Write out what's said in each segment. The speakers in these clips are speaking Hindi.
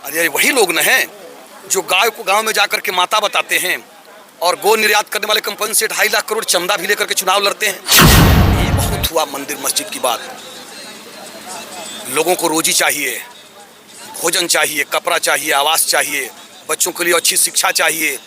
अरे वही लोग न हैं जो गाय को गांव में जाकर के माता बताते हैं और गो निर्यात करने वाले कंपनी से 2.5 लाख करोड़ चंदा भी लेकर के चुनाव लड़ते हैं। ये बहुत हुआ मंदिर मस्जिद की बात। लोगों को रोजी चाहिए, भोजन चाहिए, कपड़ा चाहिए, आवास चाहिए, बच्चों के लिए अच्छी शिक्षा चाहिए।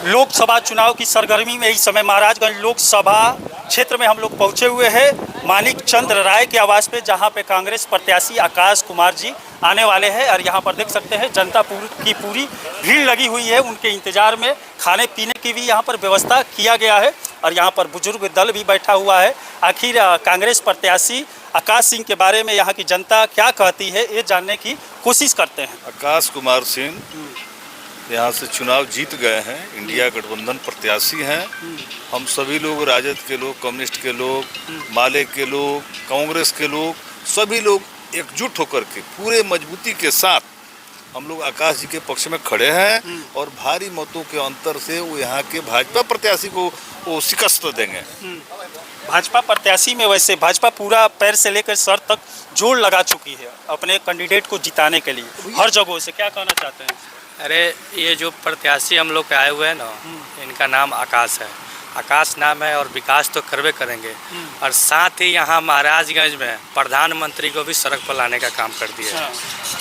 लोकसभा चुनाव की सरगर्मी में इस समय महाराजगंज लोकसभा क्षेत्र में हम लोग पहुंचे हुए हैं मानिक चंद्र राय के आवास पे, जहां पे कांग्रेस प्रत्याशी आकाश कुमार जी आने वाले हैं। और यहां पर देख सकते हैं जनता की पूरी भीड़ लगी हुई है। उनके इंतजार में खाने पीने की भी यहां पर व्यवस्था किया गया है और यहां पर बुजुर्ग दल भी बैठा हुआ है। आखिर कांग्रेस प्रत्याशी आकाश सिंह के बारे में यहाँ की जनता क्या कहती है, ये जानने की कोशिश करते हैं। आकाश कुमार सिंह यहाँ से चुनाव जीत गए हैं, इंडिया गठबंधन प्रत्याशी हैं। हम सभी लोग, राजद के लोग, कम्युनिस्ट के लोग, माले के लोग, कांग्रेस के लोग, सभी लोग एकजुट होकर के पूरे मजबूती के साथ हम लोग आकाश जी के पक्ष में खड़े हैं और भारी मतों के अंतर से वो यहाँ के भाजपा प्रत्याशी को वो शिकस्त देंगे। भाजपा प्रत्याशी में वैसे भाजपा पूरा पैर से लेकर सर तक जोर लगा चुकी है अपने कैंडिडेट को जिताने के लिए हर जगहों से। क्या कहना चाहते हैं? अरे ये जो प्रत्याशी हम लोग के आए हुए हैं ना, इनका नाम आकाश है। आकाश नाम है और विकास तो करवे करेंगे। और साथ ही यहाँ महाराजगंज में प्रधानमंत्री को भी सड़क पर लाने का काम कर दिया है।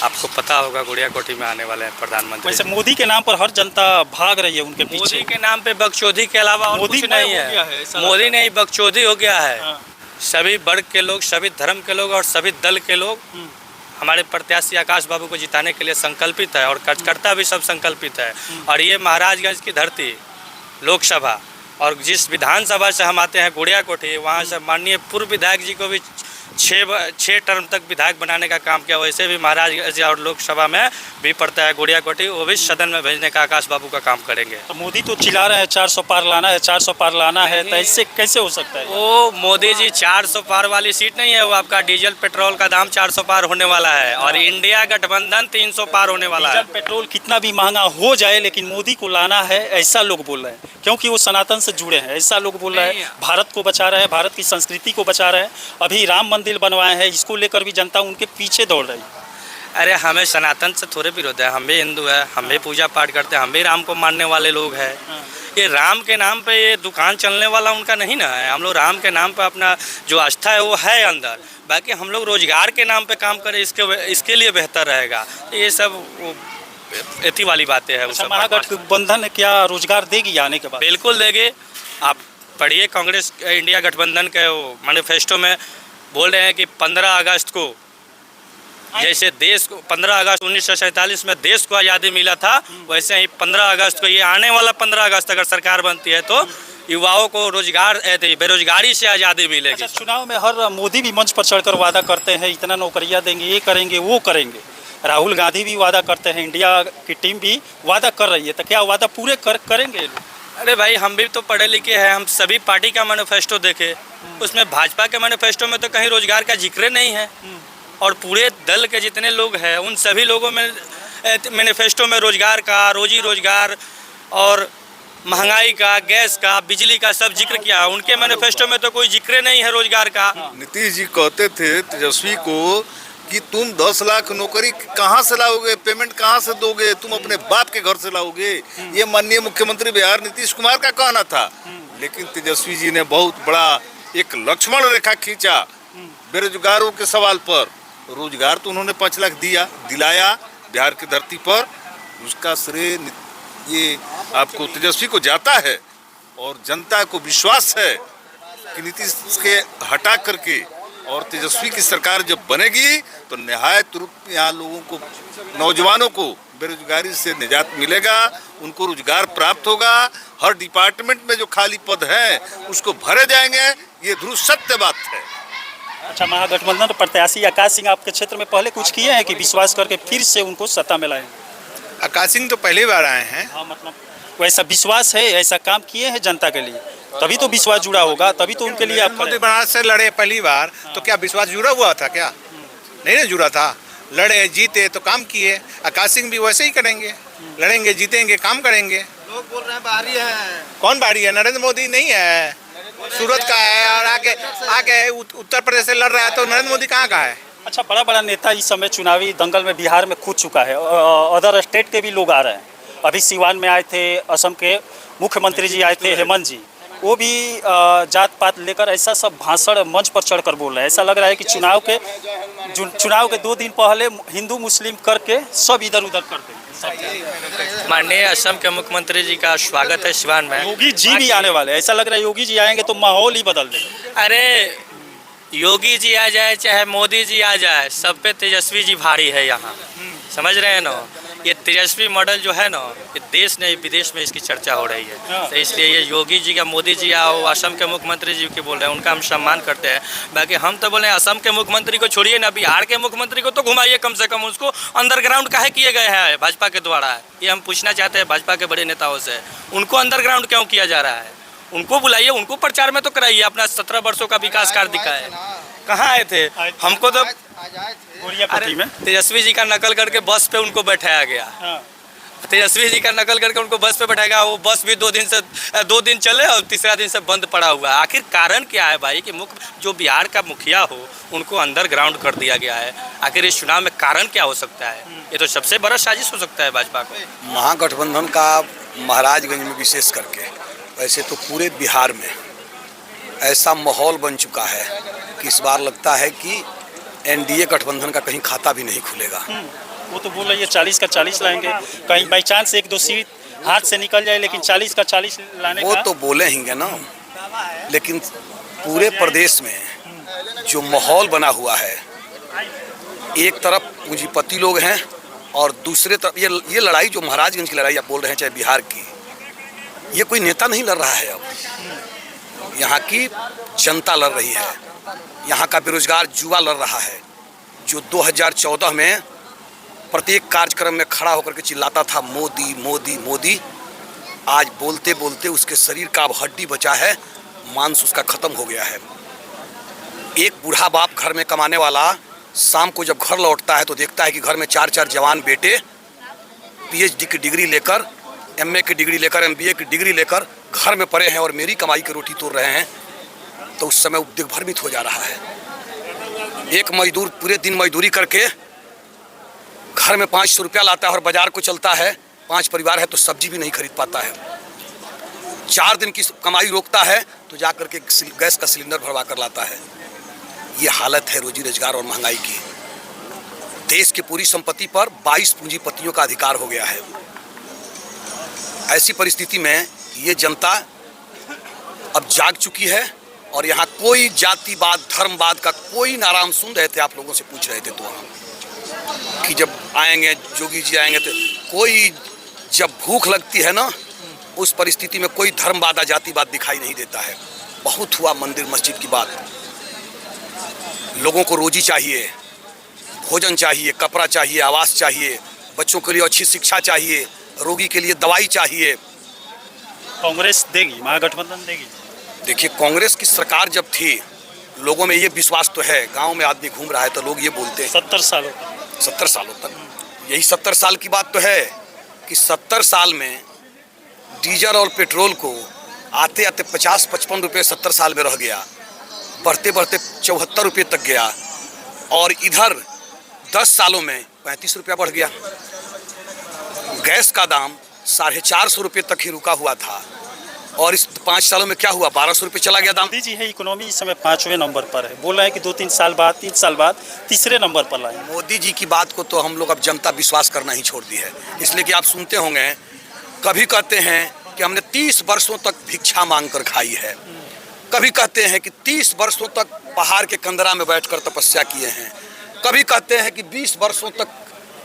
आपको पता होगा गुड़िया कोठी में आने वाले हैं प्रधानमंत्री। वैसे मोदी के नाम पर हर जनता भाग रही है उनके पीछे। मोदी के नाम पे बकचोदी के अलावा और कुछ नहीं है। मोदी नहीं, बकचोदी हो गया है। सभी वर्ग के लोग, सभी धर्म के लोग और सभी दल के लोग हमारे प्रत्याशी आकाश बाबू को जिताने के लिए संकल्पित है और कार्यकर्ता भी सब संकल्पित है। और ये महाराजगंज की धरती लोकसभा और जिस विधानसभा से हम आते हैं गुड़िया कोठी, वहाँ से माननीय पूर्व विधायक जी को भी 6 टर्म तक विधायक बनाने का काम किया। वैसे भी महाराजगंज और लोकसभा में भी पड़ता है गुड़िया कोठी, वो भी सदन में भेजने का आकाश बाबू का काम करेंगे। तो मोदी तो चिल्ला रहे हैं 400 पार लाना है, 400 पार लाना है, तो इससे कैसे हो सकता है? वो मोदी जी 400 पार वाली सीट नहीं है, वो आपका डीजल पेट्रोल का दाम 400 पार होने वाला है और इंडिया गठबंधन 300 पार होने वाला है। डीजल पेट्रोल कितना भी महंगा हो जाए लेकिन मोदी को लाना है, ऐसा लोग बोल रहे हैं, क्योंकि वो सनातन से जुड़े हैं। ऐसा लोग बोल रहे हैं, भारत को बचा रहे हैं, भारत की संस्कृति को बचा रहे हैं। अभी राम मंदिर बनवाए हैं, इसको लेकर भी जनता उनके पीछे दौड़ रही है। अरे हमें सनातन से थोड़े विरोध है, हम भी हिंदू है, हम भी पूजा पाठ करते हैं, हम भी राम को मानने वाले लोग हैं। ये राम के नाम पे ये दुकान चलने वाला उनका नहीं ना है। हम लोग राम के नाम पे अपना जो आस्था है वो है अंदर, बाकी हम लोग रोजगार के नाम पे काम करें, इसके लिए बेहतर रहेगा। तो ये सब एथी वाली बातें हैं। महागठबंधन क्या रोजगार देगी आने के बाद? बिल्कुल देगी। आप पढ़िए कांग्रेस इंडिया गठबंधन के मैनिफेस्टो में बोल रहे हैं कि 15 अगस्त को जैसे देश को 15 अगस्त 1947 में देश को आज़ादी मिला था, वैसे ही 15 अगस्त को, ये आने वाला 15 अगस्त अगर सरकार बनती है तो युवाओं को रोजगार, बेरोजगारी से आज़ादी मिलेगी। अच्छा, चुनाव में हर मोदी भी मंच पर चढ़कर वादा करते हैं इतना नौकरियां देंगे, ये करेंगे, वो करेंगे। राहुल गांधी भी वादा करते हैं, इंडिया की टीम भी वादा कर रही है, तो क्या वादा पूरे करेंगे? अरे भाई, हम भी तो पढ़े लिखे हैं, हम सभी पार्टी का मैनिफेस्टो देखे, उसमें भाजपा के मैनिफेस्टो में तो कहीं रोजगार का जिक्र नहीं है। और पूरे दल के जितने लोग हैं उन सभी लोगों में मैनिफेस्टो में रोजगार का, रोजी रोजगार और महंगाई का, गैस का, बिजली का सब जिक्र किया। उनके मैनिफेस्टो में तो कोई जिक्र नहीं है रोजगार का। नीतीश जी कहते थे तेजस्वी को कि तुम 10 लाख नौकरी कहाँ से लाओगे, पेमेंट कहाँ से दोगे, तुम अपने बाप के घर से लाओगे। ये माननीय मुख्यमंत्री बिहार नीतीश कुमार का कहना था। लेकिन तेजस्वी जी ने बहुत बड़ा एक लक्ष्मण रेखा खींचा बेरोजगारों के सवाल पर। रोजगार तो उन्होंने 5 लाख दिलाया बिहार की धरती पर, उसका श्रेय ये आपको तेजस्वी को जाता है। और जनता को विश्वास है कि नीतीश के हटा करके और तेजस्वी की सरकार जब बनेगी तो निहायत रूप यहाँ लोगों को, नौजवानों को बेरोजगारी से निजात मिलेगा, उनको रोजगार प्राप्त होगा। हर डिपार्टमेंट में जो खाली पद हैं उसको भरे जाएंगे, ये ध्रुव सत्य बात है। अच्छा, महागठबंधन प्रत्याशी आकाश सिंह आपके क्षेत्र में पहले कुछ किए हैं कि विश्वास करके फिर से उनको सत्ता में लाएं? आकाश सिंह तो पहली बार आए हैं। हाँ, मतलब वैसा विश्वास है, ऐसा काम किए हैं जनता के लिए, तभी तो विश्वास जुड़ा होगा, तभी तो उनके लिए आप मोदी बनारस से लड़े पहली बार, तो क्या विश्वास जुड़ा हुआ था? क्या नहीं ना जुड़ा था। लड़े, जीते तो काम किए। आकाश सिंह भी वैसे ही करेंगे, लड़ेंगे, जीतेंगे, काम करेंगे। लोग बोल रहे हैं बाहरी है। कौन बाहरी है? नरेंद्र मोदी नहीं है, सूरत का है। और आगे उत्तर प्रदेश से लड़ रहा है तो नरेंद्र मोदी कहाँ का है? अच्छा, बड़ा बड़ा नेता इस समय चुनावी दंगल में बिहार में कूद चुका है। अदर स्टेट के भी लोग आ रहे हैं। अभी सिवान में आए थे, असम के मुख्यमंत्री जी आए थे, हेमंत जी, वो भी जात पात लेकर ऐसा सब भाषण मंच पर चढ़कर बोल रहे हैं। ऐसा लग रहा है कि चुनाव के 2 दिन पहले हिंदू मुस्लिम करके सब इधर उधर कर देंगे। माननीय असम के मुख्यमंत्री जी का स्वागत है सिवान में। योगी जी भी आने वाले हैं। ऐसा लग रहा है योगी जी आएंगे तो माहौल ही बदल देगा। अरे योगी जी आ जाए चाहे मोदी जी आ जाए, सब पे तेजस्वी जी भारी है यहाँ, समझ रहे हैं ना। ये तेजस्वी मॉडल जो है ना, ये देश नहीं विदेश में इसकी चर्चा हो रही है। तो इसलिए ये योगी जी का, मोदी जी आओ, असम के मुख्यमंत्री जी के बोल रहे हैं, उनका हम सम्मान करते हैं। बाकी हम तो बोले असम के मुख्यमंत्री को छोड़िए ना, बिहार के मुख्यमंत्री को तो घुमाइए कम से कम। उसको अंडरग्राउंड काहे किए गए हैं भाजपा के द्वारा, ये हम पूछना चाहते हैं भाजपा के बड़े नेताओं से। उनको अंडरग्राउंड क्यों किया जा रहा है? उनको बुलाइए, उनको प्रचार में तो कराइए, अपना 17 वर्षों का विकास कार्य दिखाए। कहाँ आए थे? हमको तो अरे तेजस्वी जी का नकल करके बस पे उनको बैठाया गया। तेजस्वी जी का नकल करके उनको बस पे बैठाया गया। वो बस भी 2 दिन चले और तीसरा दिन से बंद पड़ा हुआ है। आखिर कारण क्या है भाई कि जो बिहार का मुखिया हो उनको अंडरग्राउंड कर दिया गया है? आखिर इस चुनाव में कारण क्या हो सकता है? ये तो सबसे बड़ा साजिश हो सकता है भाजपा को। महागठबंधन का महाराजगंज में विशेष करके, वैसे तो पूरे बिहार में ऐसा माहौल बन चुका है कि इस बार लगता है कि एनडीए गठबंधन का कहीं खाता भी नहीं खुलेगा। वो तो बोल रही है 40 का 40 लाएंगे, कहीं बाई चांस 1-2 सीट हाथ से निकल जाए, लेकिन 40 का 40 लाने वो का तो बोले हिंगे ना, लेकिन पूरे प्रदेश में जो माहौल बना हुआ है, एक तरफ पूंजीपति लोग हैं और दूसरे तरफ ये लड़ाई जो महाराजगंज की लड़ाई आप बोल रहे हैं, चाहे बिहार की, ये कोई नेता नहीं लड़ रहा है। अब यहाँ की जनता लड़ रही है, यहाँ का बेरोजगार युवा लड़ रहा है, जो 2014 में प्रत्येक कार्यक्रम में खड़ा होकर के चिल्लाता था मोदी मोदी मोदी। आज बोलते बोलते उसके शरीर का अब हड्डी बचा है, मांस उसका खत्म हो गया है। एक बूढ़ा बाप घर में कमाने वाला शाम को जब घर लौटता है तो देखता है कि घर में 4 जवान बेटे पीएचडी की डिग्री लेकर, एमए की डिग्री लेकर, एमबीए की डिग्री लेकर घर में पड़े हैं और मेरी कमाई की रोटी तोड़ रहे हैं। तो उस समय दिग्भ्रमित हो जा रहा है। एक मजदूर पूरे दिन मजदूरी करके घर में 500 रुपया लाता है और बाजार को चलता है, 5 परिवार है तो सब्जी भी नहीं खरीद पाता है। 4 दिन की कमाई रोकता है तो जाकर के गैस का सिलेंडर भरवा कर लाता है। ये हालत है रोजी रोजगार और महंगाई की। देश की पूरी संपत्ति पर 22 पूंजीपतियों का अधिकार हो गया है। ऐसी परिस्थिति में ये जनता अब जाग चुकी है और यहाँ कोई जातिवाद धर्मवाद का कोई नारा। हम सुन रहे थे, आप लोगों से पूछ रहे थे तो हम कि जब आएंगे योगी जी आएंगे तो कोई, जब भूख लगती है ना उस परिस्थिति में कोई धर्मवाद जातिवाद दिखाई नहीं देता है। बहुत हुआ मंदिर मस्जिद की बात। लोगों को रोजी चाहिए, भोजन चाहिए, कपड़ा चाहिए, आवास चाहिए, बच्चों के लिए अच्छी शिक्षा चाहिए, रोगी के लिए दवाई चाहिए। कांग्रेस देगी, महागठबंधन देगी। देखिए, कांग्रेस की सरकार जब थी लोगों में ये विश्वास तो है, गांव में आदमी घूम रहा है तो लोग ये बोलते हैं 70 सालों तक यही 70 साल की बात तो है कि 70 साल में डीजल और पेट्रोल को आते आते 50-55 रुपये 70 साल में रह गया, बढ़ते बढ़ते 74 रुपये तक गया और इधर 10 सालों में 35 रुपया बढ़ गया। गैस का दाम 450 रुपये तक ही रुका हुआ था और इस 5 सालों में क्या हुआ, 1200 रुपये चला गया दाम। मोदी जी है इकोनॉमी इस समय 5वें नंबर पर है, बोल रहे हैं कि 2-3 साल बाद, 3 साल बाद तीसरे नंबर पर लाएं। मोदी जी की बात को तो हम लोग अब जनता विश्वास करना ही छोड़ दी है। इसलिए कि आप सुनते होंगे, कभी कहते हैं कि हमने 30 वर्षों तक भिक्षा मांग कर खाई है, कभी कहते हैं कि 30 वर्षों तक पहाड़ के कंदरा में बैठकर तपस्या किए हैं, कभी कहते हैं कि 20 वर्षों तक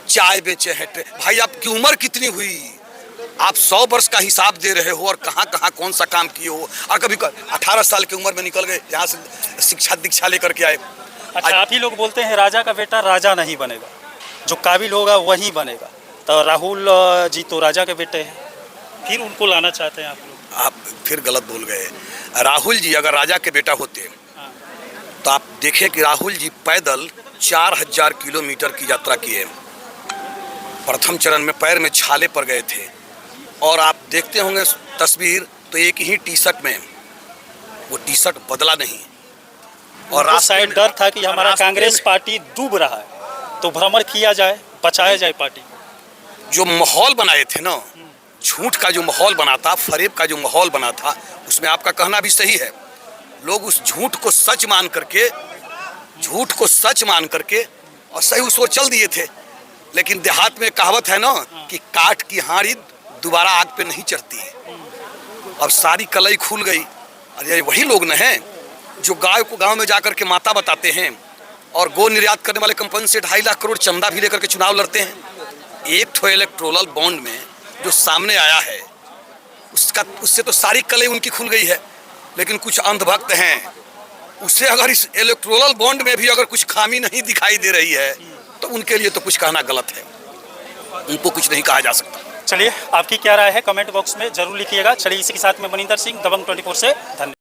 चाय बेचे हैं। भाई आपकी उम्र कितनी हुई? आप 100 वर्ष का हिसाब दे रहे हो और कहाँ कहाँ कौन सा काम किए हो। और कभी 18 साल की उम्र में निकल गए, यहाँ से शिक्षा दीक्षा लेकर के आए। अच्छा, आप ही लोग बोलते हैं राजा का बेटा राजा नहीं बनेगा, जो काबिल होगा वही बनेगा। तो राहुल जी तो राजा के बेटे हैं, फिर उनको लाना चाहते हैं आप लोग? आप फिर गलत बोल गए। राहुल जी अगर राजा के बेटा होते तो आप देखें कि राहुल जी पैदल 4000 किलोमीटर की यात्रा किए। प्रथम चरण में पैर में छाले पड़ गए थे और आप देखते होंगे तस्वीर तो एक ही टी शर्ट में, वो टी शर्ट बदला नहीं, और तो रास्ते शायद में- डर था कि हमारा रास्ते कांग्रेस में- पार्टी डूब रहा है, तो भ्रमण किया जाए, बचाया जाए पार्टी। जो माहौल बनाए थे ना, झूठ का जो माहौल बना था, फरेब का जो माहौल बना था, उसमें आपका कहना भी सही है। लोग उस झूठ को सच मान करके और सही उसको चल दिए थे। लेकिन देहात में कहावत है ना कि काठ की हांडी दोबारा आग पे नहीं चढ़ती है। अब सारी कलई खुल गई। अरे वही लोग न हैं जो गाय को गांव में जाकर के माता बताते हैं और गो निर्यात करने वाले कंपनी से 2.5 लाख करोड़ चंदा भी लेकर के चुनाव लड़ते हैं। एक तो इलेक्टोरल बॉन्ड में जो सामने आया है उससे तो सारी कलई उनकी खुल गई है। लेकिन कुछ अंधभक्त हैं, उससे अगर इस इलेक्टोरल बॉन्ड में भी अगर कुछ खामी नहीं दिखाई दे रही है तो उनके लिए तो कुछ कहना गलत है, उनको कुछ नहीं कहा जा सकता। चलिए, आपकी क्या राय है कमेंट बॉक्स में जरूर लिखिएगा। चलिए, इसी के साथ में मनिंदर सिंह, दबंग 24 से धन्यवाद।